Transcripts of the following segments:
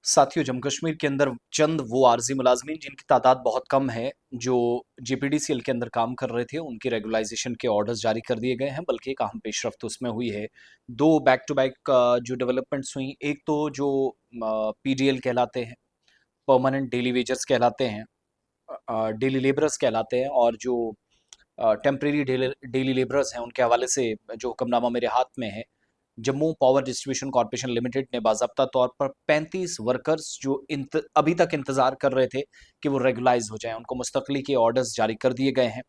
साथियों, जम्मू कश्मीर के अंदर चंद वो आरजी मुलाजमीन जिनकी तादाद बहुत कम है, जो जेपीडीसीएल के अंदर काम कर रहे थे, उनकी रेगुलाइजेशन के ऑर्डर्स जारी कर दिए गए हैं। बल्कि एक अहम पेशरफ्त उसमें हुई है। दो बैक टू बैक जो डेवलपमेंट्स हुई, एक तो जो पीडीएल कहलाते हैं, परमानेंट डेली वेजर्स कहलाते हैं, डेली लेबरर्स कहलाते हैं, और जो टेम्परेरी डेली लेबरर्स हैं, उनके हवाले से जो हुक्मनामा मेरे हाथ में है, Jammu power distribution corporation limited ने बाज़ाब्ता तौर पर 35 वर्कर्स जो अभी तक इंतज़ार कर रहे थे कि वो रेगुलाइज हो जाएं, उनको मुस्तकली के ऑर्डर्स जारी कर दिए गए हैं।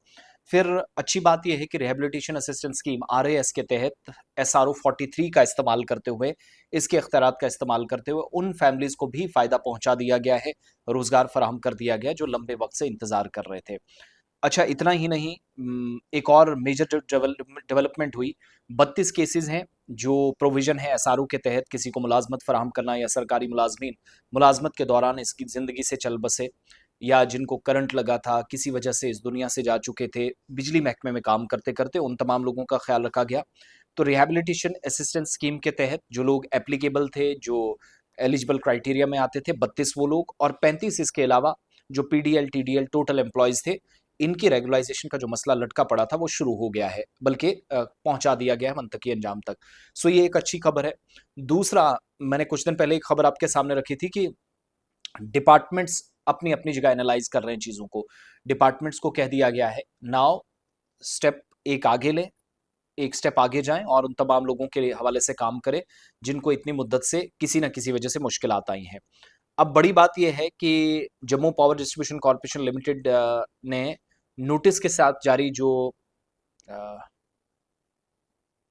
फिर अच्छी बात यह है कि रिहेबिलिटेशन असिस्टेंस स्कीम आरएएस के तहत एसआरओ 43 का इस्तेमाल करते हुए, इसके अख्तियारात का इस्तेमाल करते हुए उन फैमिलीज़ को भी फ़ायदा पहुंचा दिया गया है, रोज़गार फराहम कर दिया गया जो लंबे वक्त से इंतज़ार कर रहे थे। अच्छा, इतना ही नहीं, एक और मेजर जो डेवलपमेंट हुई, 32 केसेस हैं जो प्रोविज़न है एसआरओ के तहत किसी को मुलाज़मत फ़राहम करना, या सरकारी मुलाज़मीन मुलाज़मत के दौरान इसकी ज़िंदगी से चल बसे, या जिनको करंट लगा था, किसी वजह से इस दुनिया से जा चुके थे, बिजली महकमे में काम करते-करते, उन तमाम लोगों का ख़्याल रखा गया। तो रिहैबिलिटेशन असिस्टेंस स्कीम के तहत जो लोग एप्लीकेबल थे, जो एलिजिबल क्राइटेरिया में आते थे, 32 वो लोग, और 35 इसके अलावा जो पीडीएल, टीडीएल टोटल एम्प्लॉइज़ थे, इनकी रेगुलाइजेशन का जो मसला लटका पड़ा था वो शुरू हो गया है, बल्कि पहुंचा दिया गया है मंतकी अंजाम तक। सो ये एक अच्छी खबर है। दूसरा, मैंने कुछ दिन पहले एक खबर आपके सामने रखी थी कि डिपार्टमेंट्स अपनी अपनी जगह एनालाइज कर रहे हैं चीज़ों को। डिपार्टमेंट्स को कह दिया गया है, नाउ स्टेप एक आगे लें, एक स्टेप आगे जाएं और उन तमाम लोगों के हवाले से काम करें जिनको इतनी मुद्दत से किसी न किसी वजह से मुश्किलात आई हैं। अब बड़ी बात यह है कि Jammu power distribution corporation limited ने नोटिस के साथ जारी जो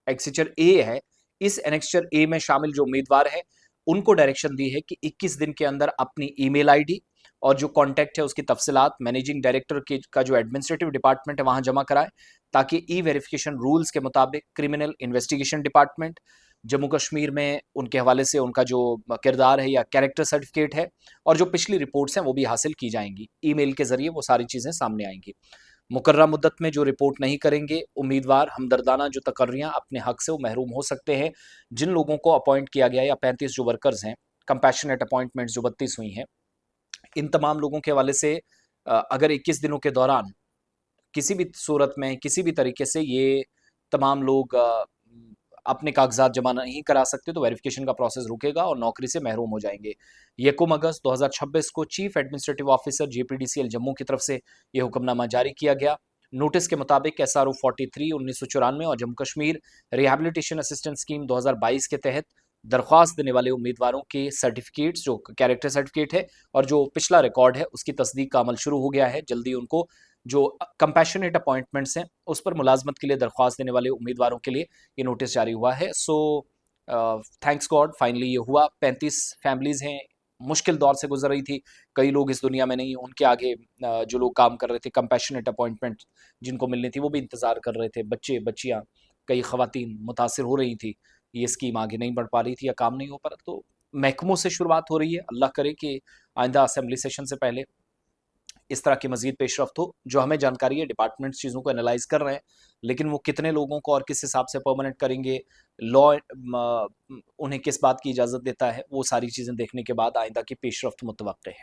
एक्सेचर ए है, इस एनेक्चर ए में शामिल जो उम्मीदवार है, उनको डायरेक्शन दी है कि 21 दिन के अंदर अपनी ईमेल आईडी और जो कॉन्टैक्ट है उसकी तफसीलात मैनेजिंग डायरेक्टर के का जो एडमिनिस्ट्रेटिव डिपार्टमेंट है वहां जमा कराएं, ताकि ई वेरिफिकेशन रूल्स के मुताबिक criminal investigation department Jammu Kashmir में उनके हवाले से उनका जो किरदार है या कैरेक्टर सर्टिफिकेट है, और जो पिछली रिपोर्ट्स हैं वो भी हासिल की जाएंगी। ईमेल के जरिए वो सारी चीज़ें सामने आएंगी। मुकर्रर मुद्दत में जो रिपोर्ट नहीं करेंगे उम्मीदवार, हमदर्दाना जो तकर्रियाँ अपने हक से वो महरूम हो सकते हैं। जिन लोगों को अपॉइंट किया गया, या 35 जो वर्कर्स हैं, कंपैशनेट अपॉइंटमेंट्स जो 32 हुई हैं, इन तमाम लोगों के हवाले से अगर 21 दिनों के दौरान किसी भी सूरत में, किसी भी तरीके से ये तमाम लोग अपने कागजात जमा नहीं करा सकते, तो वेरिफिकेशन का प्रोसेस रुकेगा और नौकरी से महरूम हो जाएंगे। यकम अगस्त 2026 को चीफ एडमिनिस्ट्रेटिव ऑफिसर जेपीडीसीएल जम्मू की तरफ से यह हुक्मनामा जारी किया गया। नोटिस के मुताबिक एसआरओ 43 1994 और Jammu Kashmir rehabilitation assistance scheme 2022 के तहत दरख्वास्त देने वाले उम्मीदवारों के सर्टिफिकेट्स, जो कैरेक्टर सर्टिफिकेट है और जो पिछला रिकॉर्ड है, उसकी तस्दीक का अमल शुरू हो गया है। जल्दी उनको जो कंपैशनेट अपॉइंटमेंट्स हैं उस पर मुलाजमत के लिए दरख्वास्त देने वाले उम्मीदवारों के लिए ये नोटिस जारी हुआ है। सो थैंक्स गॉड, फाइनली ये हुआ। 35 फैमिलीज़ हैं, मुश्किल दौर से गुजर रही थी, कई लोग इस दुनिया में नहीं, उनके आगे जो लोग काम कर रहे थे, कंपैशनेट अपॉइंटमेंट जिनको मिलनी थी वो भी इंतज़ार कर रहे थे, बच्चे बच्चियाँ, कई ख़वातीन मुतासर हो रही थी, ये स्कीम आगे नहीं बढ़ पा रही थी या काम नहीं हो पा रहा। तो महकमों से शुरुआत हो रही है, अल्लाह करे कि आइंदा असम्बली सेशन से पहले इस तरह की मजीद पेशरफ्त हो। जो हमें जानकारी है, डिपार्टमेंट्स चीज़ों को एनालाइज कर रहे हैं, लेकिन वो कितने लोगों को और किस हिसाब से परमानेंट करेंगे, लॉ उन्हें किस बात की इजाज़त देता है, वो सारी चीज़ें देखने के बाद आइंदा की पेशरफ्त मुतवक्के है।